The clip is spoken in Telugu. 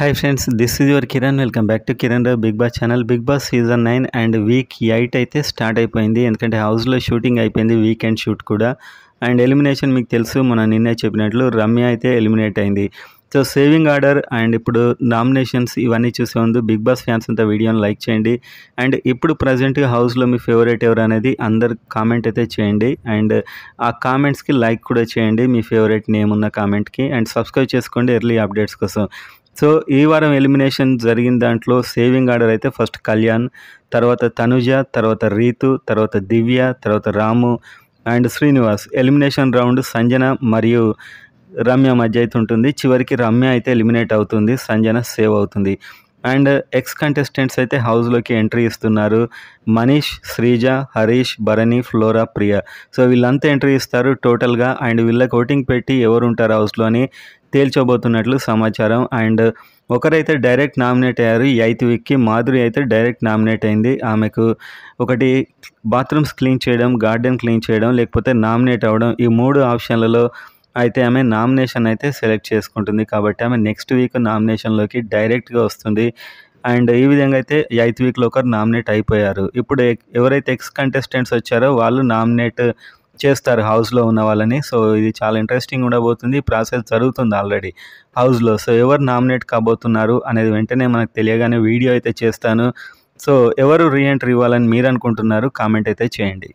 Hi friends, this is your Kiran. Welcome back to Kiran Rao Big Boss channel. Bigg Boss season 9 and week 8 అయితే స్టార్ట్ అయిపోయింది. ఎందుకంటే హౌస్లో షూటింగ్ అయిపోయింది, వీకెండ్ షూట్ కూడా. అండ్ ఎలిమినేషన్ మీకు తెలుసు, మనం నిన్నే చెప్పినట్లు రమ్య అయితే ఎలిమినేట్ అయింది. సో సేవింగ్ ఆర్డర్ అండ్ ఇప్పుడు నామినేషన్స్ ఇవన్నీ చూసే ముందు బిగ్ బాస్ ఫ్యాన్స్ అంతా వీడియోని లైక్ చేయండి. అండ్ ఇప్పుడు ప్రజెంట్గా హౌస్లో మీ ఫేవరెట్ ఎవరు అనేది అందరు కామెంట్ అయితే చేయండి. అండ్ ఆ కామెంట్స్కి లైక్ కూడా చేయండి, మీ ఫేవరెట్ నేమ్ ఉన్న కామెంట్కి. అండ్ సబ్స్క్రైబ్ చేసుకోండి ఎర్లీ అప్డేట్స్ కోసం. సో ఈ వారం ఎలిమినేషన్ జరిగిన దాంట్లో సేవింగ్ ఆర్డర్ అయితే ఫస్ట్ కళ్యాణ్, తర్వాత తనుజ, తర్వాత రీతు, తర్వాత దివ్య, తర్వాత Ramu and Srinivas. Elimination round Sanjana మరియు రమ్య మధ్య అయితే ఉంటుంది. చివరికి రమ్య అయితే ఎలిమినేట్ అవుతుంది, సంజన సేవ్ అవుతుంది. అండ్ ఎక్స్ కంటెస్టెంట్స్ అయితే హౌస్లోకి ఎంట్రీ ఇస్తున్నారు. మనీష్, శ్రీజ, హరీష్, భరణి, ఫ్లోరా, ప్రియ. సో వీళ్ళంతా ఎంట్రీ ఇస్తారు టోటల్గా. అండ్ వీళ్ళకి ఓటింగ్ పెట్టి ఎవరు ఉంటారు హౌస్లో అని తేల్చబోతున్నట్లు సమాచారం. అండ్ ఒకరైతే డైరెక్ట్ నామినేట్ అయ్యారు 8th వీక్కి. మాధురి అయితే డైరెక్ట్ నామినేట్ అయింది. ఆమెకు ఒకటి బాత్రూమ్స్ క్లీన్ చేయడం, గార్డెన్ క్లీన్ చేయడం, లేకపోతే నామినేట్ అవ్వడం, ఈ 3 ఆప్షన్లలో అయితే ఆమె నామినేషన్ అయితే సెలెక్ట్ చేసుకుంటుంది. కాబట్టి ఆమె నెక్స్ట్ వీక్ నామినేషన్లోకి డైరెక్ట్గా వస్తుంది. అండ్ ఈ విధంగా అయితే 8th వీక్లో ఒకరు నామినేట్ అయిపోయారు. ఇప్పుడు ఎవరైతే ఎక్స్ కంటెస్టెంట్స్ వచ్చారో వాళ్ళు నామినేట్ చేస్తారు హౌస్లో ఉన్న వాళ్ళని. సో ఇది చాలా ఇంట్రెస్టింగ్ ఉండబోతుంది. ప్రాసెస్ జరుగుతుంది ఆల్రెడీ హౌస్లో. సో ఎవరు నామినేట్ కాబోతున్నారు అనేది వెంటనే మనకు తెలియగానే వీడియో అయితే చేస్తాను. సో ఎవరు రీఎంట్రీ ఇవ్వాలని మీరు అనుకుంటున్నారు, కామెంట్ అయితే చేయండి.